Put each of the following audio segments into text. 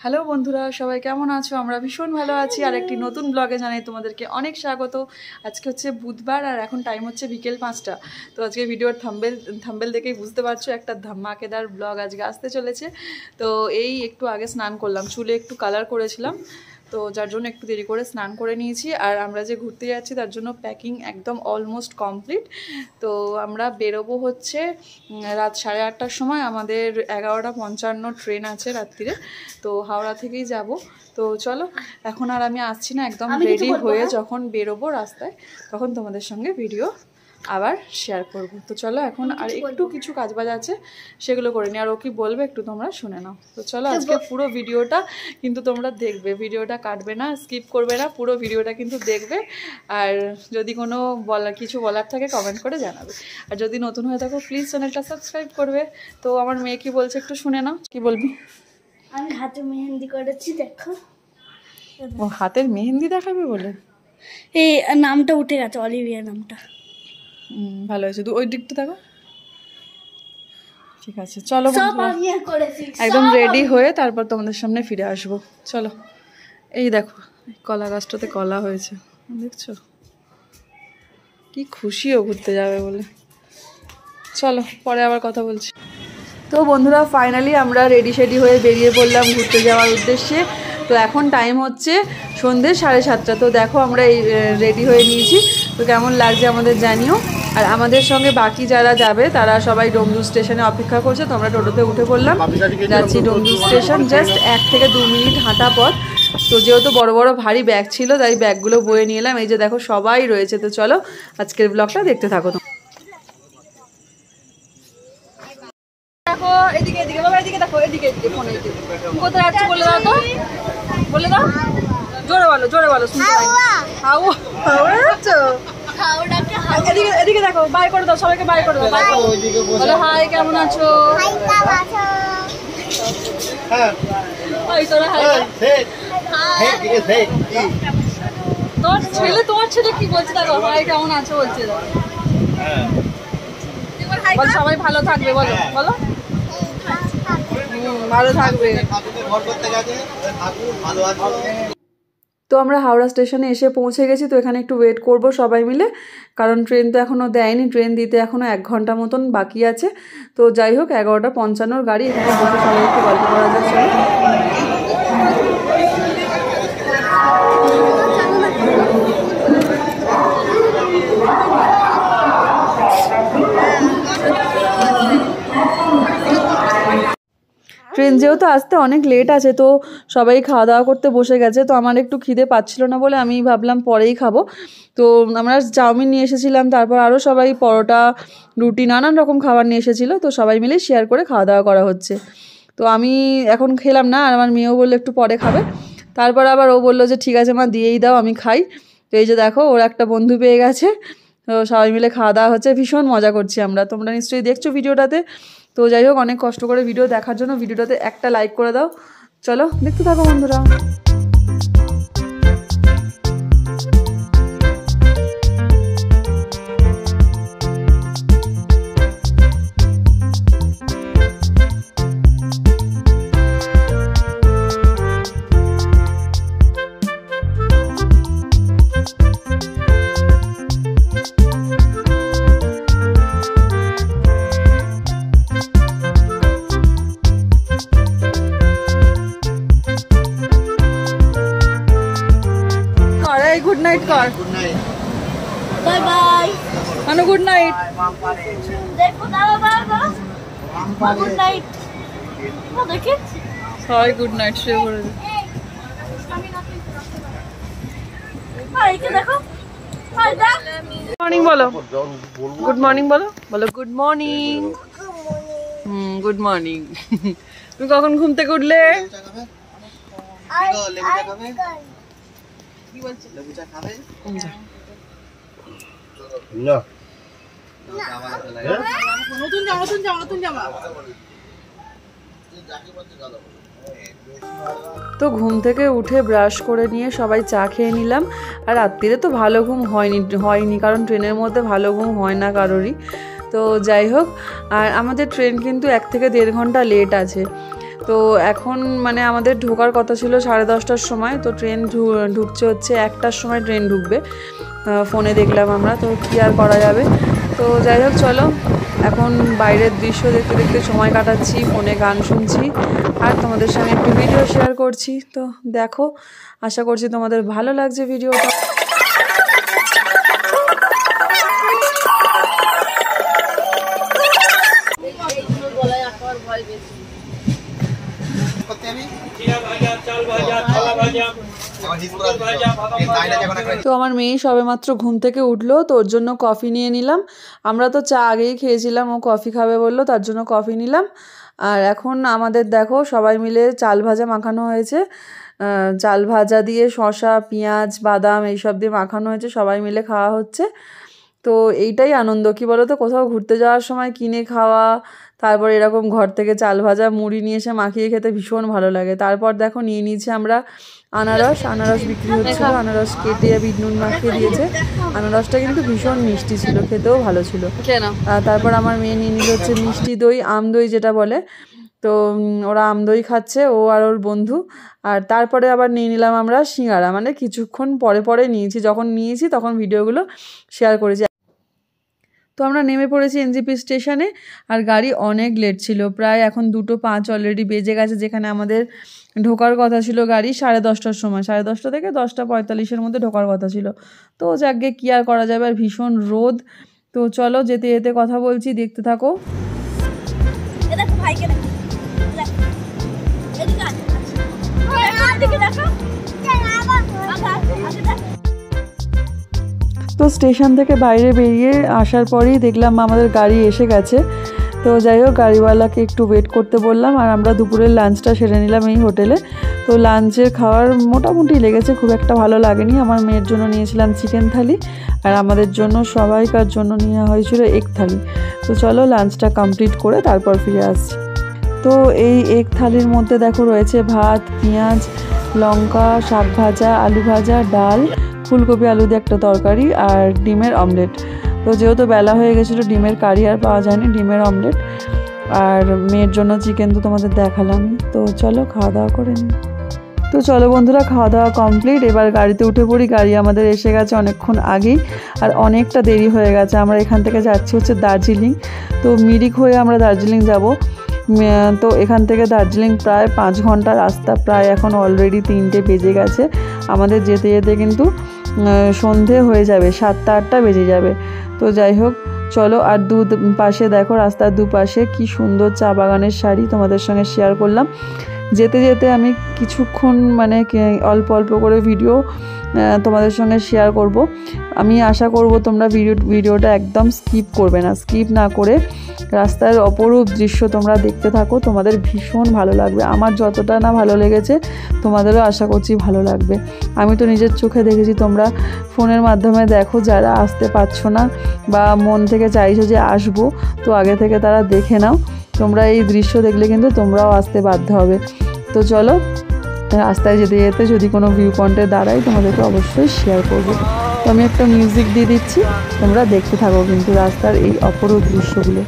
Hello বন্ধুরা, সবাই কেমন আছো? আমরা ভীষণ ভালো আছি। আর একটি নতুন ব্লগে জানাই তোমাদেরকে অনেক স্বাগত। আজকে হচ্ছে বুধবার আর এখন টাইম হচ্ছে বিকেল 5টা। তো আজকে ভিডিওর থাম্বেল দেখেই বুঝতে পারছো একটা ধামাকেদার ব্লগ আজকে আসতে চলেছে। তো এই একটু আগে স্নান করলাম, চুলে একটু কালার করেছিলাম, তো যার জন্য একটু দেরি করে স্নান করে নিয়েছি। আর আমরা যে ঘুরতে যাচ্ছি তার জন্য প্যাকিং একদম অলমোস্ট কমপ্লিট। তো আমরা বেরোবো হচ্ছে রাত 8:30টার সময়। আমাদের 11:55 ট্রেন আছে রাত্রিরে, তো হাওড়া থেকেই যাব। তো চলো, এখন আর আমি আসছি না, একদম রেডি হয়ে যখন বেরোবো রাস্তায় তখন তোমাদের সঙ্গে ভিডিও আবার শেয়ার করব। তো চলো, এখন আর একটু কিছু কাজবাজ আছে সেগুলো করে নিই। আর ও কি বলবে একটু তোমরা শুনে নাও। তো চলো, আজকে পুরো ভিডিওটা কিন্তু তোমরা দেখবে, ভিডিওটা কাটবে না, স্কিপ করবে না, পুরো ভিডিওটা কিন্তু দেখবে। আর যদি কোনো কিছু বলার থাকে কমেন্ট করে জানাবে। আর যদি নতুন হয়ে থাকো প্লিজ চ্যানেলটা সাবস্ক্রাইব করবে। তো আমার মেয়ে কি বলছে একটু শুনে নাও। কি বলবি? আমি হাতে মেহেন্দি করেছি, দেখো। ও হাতের মেহেন্দি দেখাবে বলে? এই নামটা উঠে গেছে, অলিভিয়া নামটা। ভালো হয়েছে, ওই দিকটা দেখো। ঠিক আছে, চলো একদম রেডি হয়ে তারপর তোমাদের সামনে ফিরে আসবো। চলো, এই দেখো কলা গাছটাতে কলা হয়েছে, দেখছো? কি খুশিও ঘুরতে যাবে বলে। চলো, পরে আবার কথা বলছি। তো বন্ধুরা, ফাইনালি আমরা রেডি হয়ে বেরিয়ে পড়লাম ঘুরতে যাওয়ার উদ্দেশ্যে। তো এখন টাইম হচ্ছে সন্ধ্যে 7:30। তো দেখো আমরা এই রেডি হয়ে নিয়েছি। তো কেমন লাগছে আমাদের জানিও। আর আমাদের সঙ্গে বাকি যারা যাবে তারা সবাই ডোমজুর স্টেশনে অপেক্ষা করছে। তো আমরা টোটোতে উঠে পড়লাম, যাচ্ছি ডোমজুর স্টেশন। জাস্ট 1 থেকে 2 মিনিট হাঁটা পথ। তো যেহেতু বড় বড় ভারী ব্যাগ ছিল তাই ব্যাগগুলো বয়ে নিয়ে এলাম। এই যে দেখো সবাই রয়েছে। তো চলো আজকের ব্লগটা দেখতে থাকো। দেখো এদিকে এদিকে বাবা, এদিকে দেখো, এদিকে ফোন, এদিকে কোথায় যাচ্ছি বলে দাও তো, বলে দাও, জোরে বলো শুনতে পাই। এদিকে এদিকে দেখো, বাই করে দাও সবাইকে, বাই করে দাও, বাই করো, বলো হাই কেমন আছো। তোমার ছেলে কি বলছে দেখো, হাই কেমন আছো বলছে। বল সবাই ভালো থাকবে, বলো বলো ভালো থাকবে। তো আমরা হাওড়া স্টেশনে এসে পৌঁছে গেছি। তো এখানে একটু ওয়েট করব সবাই মিলে, কারণ ট্রেন তো এখনও দেয়নি। ট্রেন দিতে এখনও 1 ঘন্টা মতন বাকি আছে। তো যাই হোক, 11:55 গাড়ি। এখানে বসে সবাই একটু গল্প করা যাচ্ছে। ট্রেন যেহেতু আসতে অনেক লেট আছে, তো সবাই খাওয়া দাওয়া করতে বসে গেছে। তো আমার একটু খিদে পাচ্ছিল না বলে আমি ভাবলাম পরেই খাবো। তো আমরা চাউমিন নিয়ে এসেছিলাম, তারপর আরও সবাই পরোটা, রুটি, নানান রকম খাবার নিয়ে এসেছিলো। তো সবাই মিলে শেয়ার করে খাওয়া দাওয়া করা হচ্ছে। তো আমি এখন খেলাম না, আর আমার মেয়েও বললো একটু পরে খাবে। তারপর আবার ও বললো যে ঠিক আছে মা, দিয়েই দাও, আমি খাই। তো এই যে দেখো ওর একটা বন্ধু পেয়ে গেছে। তো সবাই মিলে খাওয়া দাওয়া হচ্ছে, ভীষণ মজা করছি আমরা। তোমরা নিশ্চয়ই দেখছো ভিডিওটাতে। তো যাই হোক, অনেক কষ্ট করে ভিডিও দেখার জন্য ভিডিওটাতে একটা লাইক করে দাও। চলো দেখতে থাকো বন্ধুরা। গুড নাইট কর, বাই বাই মানু, গুড নাইট। দেখো দাদা গুড নাইট। দেখে সবাই গুড নাইট শুয়ে পড়ে। দেখো মর্নিং বলো, গুড মর্নিং বলো, বলো গুড মর্নিং। Good morning. তুমি কখন ঘুম থেকে উঠলে? তো ঘুম থেকে উঠে ব্রাশ করে নিয়ে সবাই চা খেয়ে নিলাম। আর রাত্রিরে তো ভালো ঘুম হয়নি, কারণ ট্রেনের মধ্যে ভালো ঘুম হয় না কারোরই। তো যাই হোক, আর আমাদের ট্রেন কিন্তু 1 থেকে 1.5 ঘন্টা লেট আছে। তো এখন মানে আমাদের ঢোকার কথা ছিল 10:30টার সময়, তো ট্রেন ঢুকছে হচ্ছে 1টার সময় ট্রেন ঢুকবে, ফোনে দেখলাম আমরা। তো কী আর করা যাবে। তো যাই হোক চলো, এখন বাইরের দৃশ্য দেখতে দেখতে সময় কাটাচ্ছি, ফোনে গান শুনছি আর তোমাদের সঙ্গে একটু ভিডিও শেয়ার করছি। তো দেখো, আশা করছি তোমাদের ভালো লাগছে ভিডিওটা। তো আমার মেয়ে সবেমাত্র ঘুম থেকে উঠলো, তো ওর জন্য কফি নিয়ে নিলাম। আমরা তো চা আগেই খেয়েছিলাম, ও কফি খাবে বললো, তার জন্য কফি নিলাম। আর এখন আমাদের দেখো সবাই মিলে চাল ভাজা মাখানো হয়েছে, চাল ভাজা দিয়ে শসা, পেঁয়াজ, বাদাম এইসব দিয়ে মাখানো হয়েছে, সবাই মিলে খাওয়া হচ্ছে। তো এইটাই আনন্দ, কি বলো তো, কোথাও ঘুরতে যাওয়ার সময় কিনে খাওয়া, তারপর এরকম ঘর থেকে চাল ভাজা মুড়ি নিয়ে এসে মাখিয়ে খেতে ভীষণ ভালো লাগে। তারপর দেখো নিয়ে নিয়েছি আমরা আনারস বিক্রি হচ্ছিলো, আনারস কেটে বিট নুন মাখিয়ে দিয়েছে। আনারসটা কিন্তু ভীষণ মিষ্টি ছিল, খেতেও ভালো ছিল। তারপর আমার মেয়ে নিয়ে নিল হচ্ছে মিষ্টি দই, আম দই যেটা বলে। তো ওরা আম দই খাচ্ছে, ও আর ওর বন্ধু। আর তারপরে আবার নিয়ে নিলাম আমরা সিঙ্গারা, মানে কিছুক্ষণ পরে পরে নিয়েছি, যখন নিয়েছি তখন ভিডিওগুলো শেয়ার করেছি। তো আমরা নেমে পড়েছি এনজেপি স্টেশনে, আর গাড়ি অনেক লেট ছিল, প্রায় এখন 2:05 অলরেডি বেজে গেছে, যেখানে আমাদের ঢোকার কথা ছিল গাড়ি 10:30টার সময়, 10:30 থেকে 10:45-এর মধ্যে ঢোকার কথা ছিল। তো যাকগে, কী আর করা যাবে, আর ভীষণ রোদ। তো চলো যেতে যেতে কথা বলছি, দেখতে থাকো। তো স্টেশন থেকে বাইরে বেরিয়ে আসার পরেই দেখলাম আমাদের গাড়ি এসে গেছে। তো যাই হোক, গাড়িওয়ালাকে একটু ওয়েট করতে বললাম, আর আমরা দুপুরের লাঞ্চটা সেরে নিলাম এই হোটেলে। তো লাঞ্চের খাওয়ার মোটামুটি লেগেছে, খুব একটা ভালো লাগেনি। আমার মেয়ের জন্য নিয়েছিলাম চিকেন থালি, আর আমাদের জন্য সবাইকার জন্য নেওয়া হয়েছিল এগ থালি। তো চলো লাঞ্চটা কমপ্লিট করে তারপর ফিরে আসছি। তো এই এগ থালির মধ্যে দেখো রয়েছে ভাত, পেঁয়াজ, লঙ্কা, শাক ভাজা, আলু ভাজা, ডাল, ফুলকপি আলু দিয়ে একটা তরকারি, আর ডিমের অমলেট। তো যেহেতু বেলা হয়ে গেছিলো, ডিমের কারি আর পাওয়া যায়নি, ডিমের অমলেট। আর মেয়ের জন্য চিকেন তো তোমাদের দেখালাম। তো চলো খাওয়া দাওয়া করে নিই। তো চলো বন্ধুরা, খাওয়া দাওয়া কমপ্লিট, এবার গাড়িতে উঠে পড়ি। গাড়ি আমাদের এসে গেছে অনেকক্ষণ আগেই, আর অনেকটা দেরি হয়ে গেছে। আমরা এখান থেকে যাচ্ছি হচ্ছে দার্জিলিং। তো মিরিক হয়ে আমরা দার্জিলিং যাব। তো এখান থেকে দার্জিলিং প্রায় 5 ঘন্টা রাস্তা, প্রায় এখন অলরেডি 3টে বেজে গেছে। আমাদের যেতে যেতে কিন্তু সন্ধে হয়ে যাবে, 7টা-8টা বেজে যাবে। তো যাই হোক চলো, আর পাশে দেখো রাস্তার দুপাশে কি সুন্দর চা বাগানের সারি, তোমাদের সঙ্গে শেয়ার করলাম। যেতে যেতে আমি কিছুক্ষণ মানে অল্প অল্প করে ভিডিও তোমাদের সঙ্গে শেয়ার করব। আমি আশা করব তোমরা ভিডিওটা একদম স্কিপ করবে না, স্কিপ না করে রাস্তার অপরূপ দৃশ্য তোমরা দেখতে থাকো, তোমাদের ভীষণ ভালো লাগবে। আমার যতটা না ভালো লেগেছে তোমাদেরও আশা করছি ভালো লাগবে। আমি তো নিজের চোখে দেখেছি, তোমরা ফোনের মাধ্যমে দেখো যারা আসতে পারছো না বা মন থেকে চাইছো যে আসবো, তো আগে থেকে তারা দেখে নাও। তোমরা এই দৃশ্য দেখলে কিন্তু তোমরাও আসতে বাধ্য হবে। তো চলো, রাস্তায় যেতে যেতে যদি কোনো ভিউ পয়েন্টে দাঁড়াই তোমাদেরকে অবশ্যই শেয়ার করবো। তো আমি একটা মিউজিক দিয়ে দিচ্ছি, তোমরা দেখতে থাকো কিন্তু রাস্তার এই অপরূপ দৃশ্যগুলো।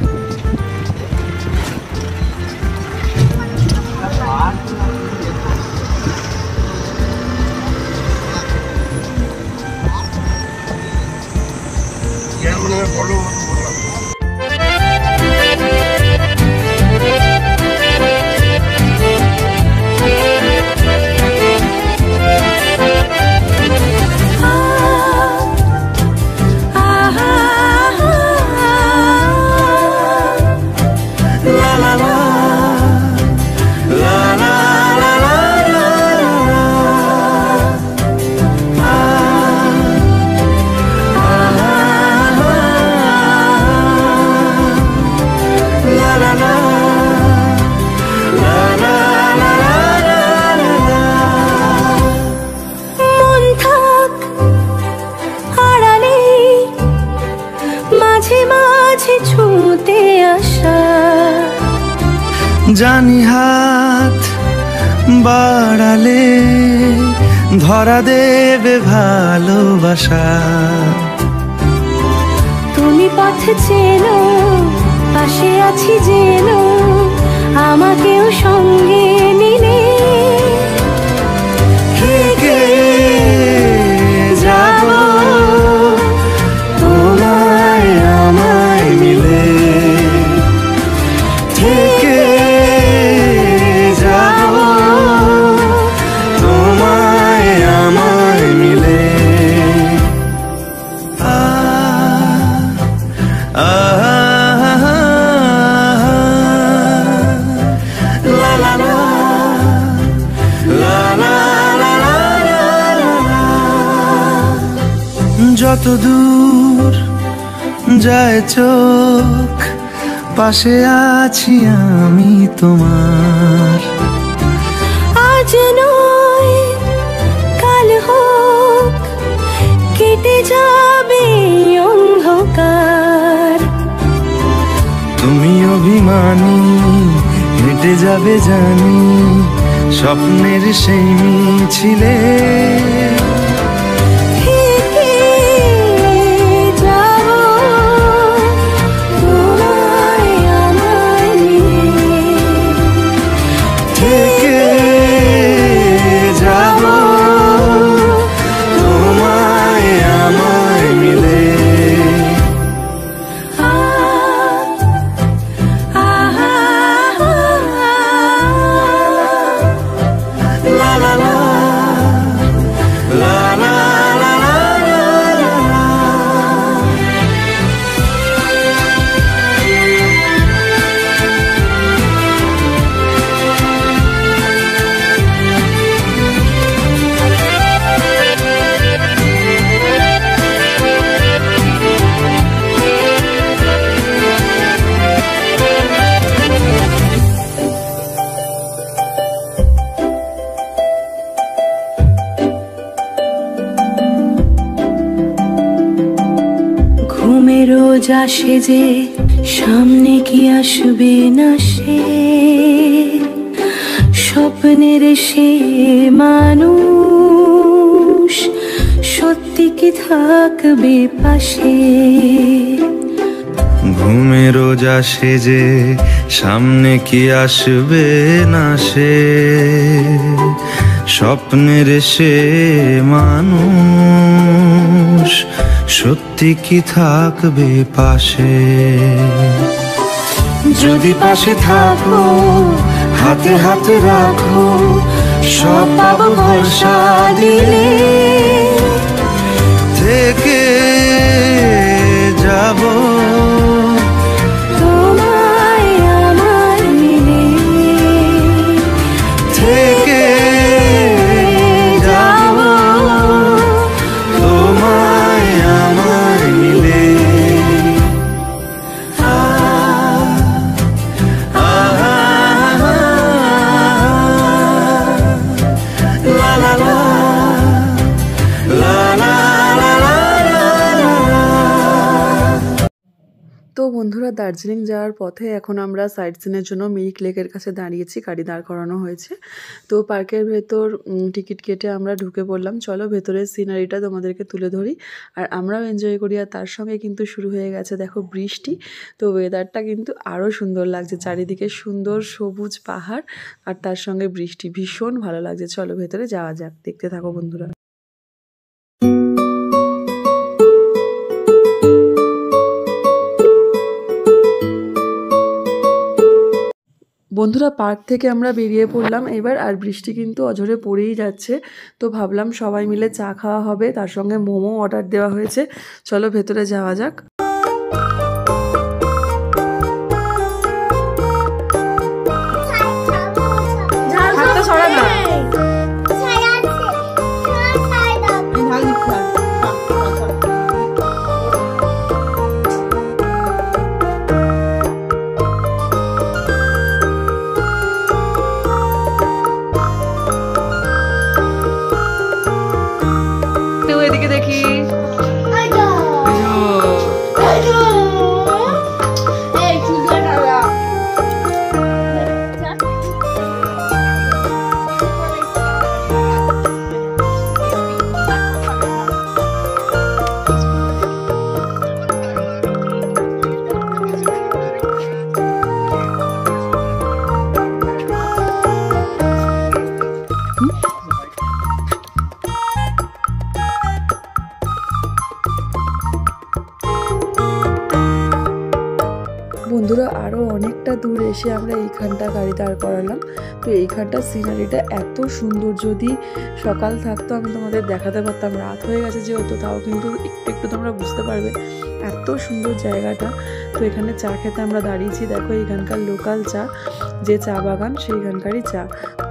জানি হাত বাড়ালে ধরা দেবে ভালোবাসা, তুমি পথ চেনো, পাশে আছি যেন, আমাকেও সঙ্গে নিলে থেকে যাব তোমায় আমায় মিলে, থেকে যাব তোমায় আমায় মিলে। লা লা লা লা লা লা লা লা। যত দূর যায় চোখ পাশে আছি আমি তোমার। আজ নয় কাল হোক কেটে যাবে অন্ধকার। তুমি অভিমানী হেঁটে যাবে জানি স্বপ্নের সেই মিছিলে। থেকে যাব তোমায় আমায় মিলে, থেকে যাব তোমায় আমায় মিলে। লা লা লা লা লা লা লা লা। ঘুমে রোজ আসে যে সামনে কি আসবে না সে, স্বপ্নের সে মানুষ সত্যি কি থাকবে পাশে। ঘুমে রোজ আসে যে সামনে কি আসবে না সে, স্বপ্নের সে মানুষ সত্যি কি থাকবে পাশে। যদি পাশে থাকো হাতে হাতে রাখো সব পাবো ভরসা দিলে। থেকে যাব তোমায় আমায় মিলে, থেকে যাব তোমায় আমায় মিলে। লা লা লা লা লা লা লা লা। তো বন্ধুরা, দার্জিলিং যাওয়ার পথে এখন আমরা সাইট সিনের জন্য মিরিক লেকের কাছে দাঁড়িয়েছি, গাড়ি দাঁড় করানো হয়েছে। তো পার্কের ভেতর টিকিট কেটে আমরা ঢুকে পড়লাম। চলো ভেতরের সিনারিটা তোমাদেরকে তুলে ধরি আর আমরাও এনজয় করি। আর তার সঙ্গে কিন্তু শুরু হয়ে গেছে দেখো বৃষ্টি। তো ওয়েদারটা কিন্তু আরও সুন্দর লাগছে, চারিদিকে সুন্দর সবুজ পাহাড় আর তার সঙ্গে বৃষ্টি, ভীষণ ভালো লাগছে। চলো ভেতরে যাওয়া যাক, দেখতে থাকো বন্ধুরা। বন্ধুরা, পার্ক থেকে আমরা বেরিয়ে পড়লাম এবার, আর বৃষ্টি কিন্তু অঝরে পড়েই যাচ্ছে। তো ভাবলাম সবাই মিলে চা খাওয়া হবে, তার সঙ্গে মোমো অর্ডার দেওয়া হয়েছে। চলো ভেতরে যাওয়া যাক। হাতটা সরা না। এদিকে দেখি। দূর এসে আমরা এইখানটা গাড়ি দাঁড় করালাম। তো এইখানটার সিনারিটা এত সুন্দর, যদি সকাল থাকতো আমি তোমাদের দেখাতে পারতাম। রাত হয়ে গেছে যেহেতু, তাও কিন্তু একটু একটু তোমরা বুঝতে পারবে এত সুন্দর জায়গাটা। তো এখানে চা খেতে আমরা দাঁড়িয়েছি। দেখো এখানকার লোকাল চা, যে চা বাগান সেইখানকারই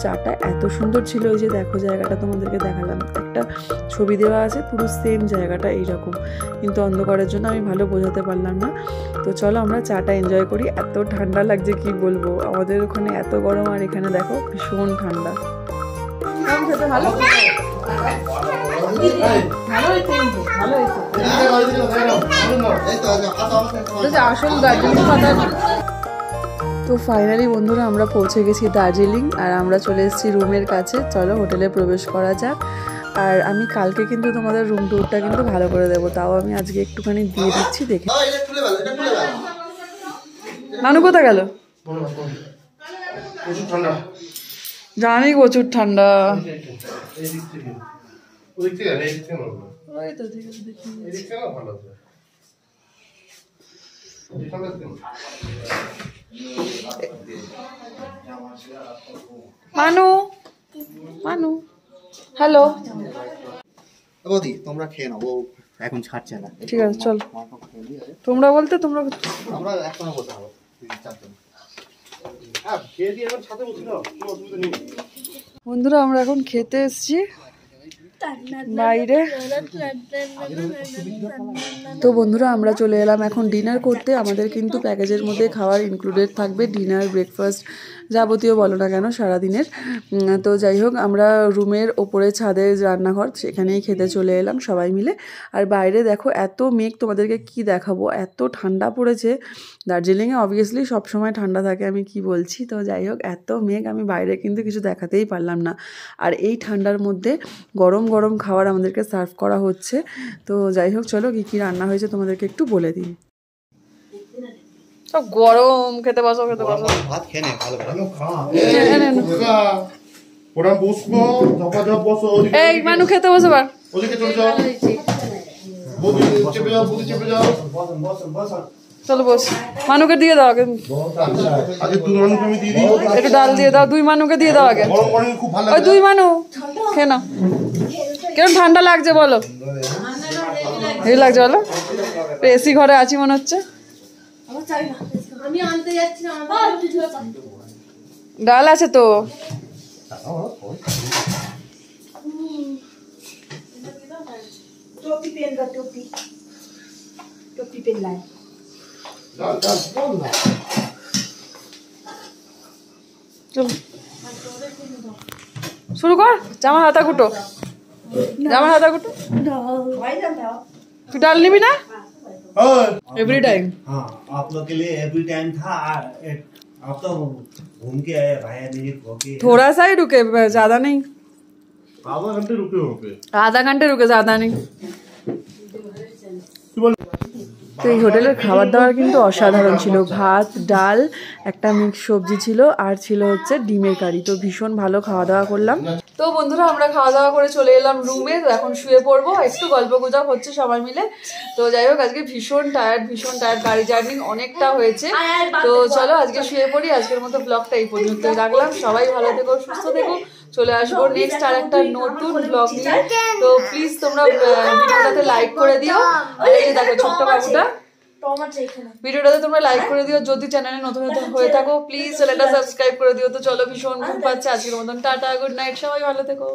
চাটা এত সুন্দর ছিল। ওই যে দেখো জায়গাটা তোমাদেরকে দেখালাম, একটা ছবি দেওয়া আছে, পুরো সেম জায়গাটা এইরকম, কিন্তু অন্ধকারের জন্য আমি ভালো বোঝাতে পারলাম না। তো চলো আমরা চাটা এনজয় করি। এত ঠান্ডা লাগছে কি বলবো, আমাদের ওখানে এত গরম আর এখানে দেখো ভীষণ ঠান্ডা। ভালো আসল দার্জিলিং পাতা। তো ফাইনালি বন্ধুরা আমরা পৌঁছে গেছি দার্জিলিং, আর আমরা চলে এসেছি রুমের কাছে। চলো হোটেলে প্রবেশ করা যাক। আর আমি কালকে কিন্তু তোমাদের রুম টুরটা কিন্তু ভালো করে দেবো, তাও আমি আজকে একটুখানি দিয়ে দিচ্ছি, দেখে। নানু কোথা গেল? জানি প্রচুর ঠান্ডা। মানু মানু হ্যালো বৌদি তোমরা খেয়ে নাও, ও এখন ছাড়ছে না। ঠিক আছে চল। তোমরা বলতে তোমরা আমরা একসঙ্গে বসে খাবো চারজন। বন্ধুরা আমরা এখন খেতে এসেছি বাইরে। তো বন্ধুরা আমরা চলে এলাম এখন ডিনার করতে। আমাদের কিন্তু প্যাকেজের মধ্যে খাবার ইনক্লুডেড থাকবে, ডিনার, ব্রেকফাস্ট, যাবতীয় বলো না কেন সারাদিনের। তো যাই হোক আমরা রুমের ওপরে ছাদে রান্নাঘর, সেখানেই খেতে চলে এলাম সবাই মিলে। আর বাইরে দেখো এত মেঘ, তোমাদেরকে কি দেখাবো, এত ঠান্ডা পড়েছে। দার্জিলিংয়ে অবভিয়াসলি সবসময় ঠান্ডা থাকে, আমি কি বলছি। তো যাই হোক এত মেঘ, আমি বাইরে কিন্তু কিছু দেখাতেই পারলাম না। আর এই ঠান্ডার মধ্যে গরম গরম খাবার আমাদেরকে সার্ভ করা হচ্ছে। তো যাই হোক চলো কী কী রান্না হয়েছে তোমাদেরকে একটু বলে দিই। সব গরম, খেতে বসো খেতে বসো। ভাত খেয়ে নে, ভালো ভালো খা। ওরা বসবো, ঝপা ঝপ বসো। এই মানু খেতে বসো বার। ওদিকে চলে যাও। বৌদি চেপে যাও, বৌদি চেপে যাও। চলো বস। মানুকে দিয়ে দাও আগে, আগে তুই মানুষ আমি দিয়ে দিই। একটু ডাল দিয়ে দাও। দুই মানুকে দিয়ে দাও আগে। গরম গরম খুব ভালো ওই লাগে। দুই মানু খেয়ে নাও। কেমন ঠান্ডা লাগছে বলো? হেভি লাগছে বলো? এসি ঘরে আছি মনে হচ্ছে। ডাল আছে তো। চলো শুরু কর। জামার হাতা কুটো, জামার হাতা কুটো। তুই ডাল নিবি না? Every time. हाँ आप लोग के लिए एवरी टाइम था। आप तो घूम के आए भाई, नहीं होके थोड़ा सा ही रुके, ज्यादा नहीं। आधा घंटे रुके वहाँ पे। आधा घंटे रुके, ज्यादा नहीं। তো এই হোটেলের খাবার দাবার কিন্তু অসাধারণ ছিল। ভাত, ডাল, একটা মিক্স সবজি ছিল, আর ছিল হচ্ছে ডিমের কারি। তো ভীষণ ভালো খাওয়া দাওয়া করলাম। তো বন্ধুরা আমরা খাওয়া দাওয়া করে চলে এলাম রুমে। তো এখন শুয়ে পড়বো, একটু গল্প গুজব হচ্ছে সবাই মিলে। তো যাই হোক আজকে ভীষণ টায়ার্ড, গাড়ি জার্নি অনেকটা হয়েছে। তো চলো আজকে শুয়ে পড়ি। আজকের মতো ব্লগটা এই পর্যন্তই রাখলাম। সবাই ভালো থেকো, সুস্থ থেকো। চলে আসবো নেক্সট আর একটা নতুন ব্লগ নিয়ে। তো প্লিজ তোমরা ভিডিওটাতে লাইক করে দিও। আর এই যে দেখো ছোট্ট বাবুটা, ভিডিওটাতে তোমরা লাইক করে দিও। যদি চ্যানেলে নতুন হয়ে থাকো প্লিজ চ্যানেলটা সাবস্ক্রাইব করে দিও। তো চলো ভীষণ ঘুম পাচ্ছে, আজকের মতন টাটা, গুড নাইট, সবাই ভালো থেকো।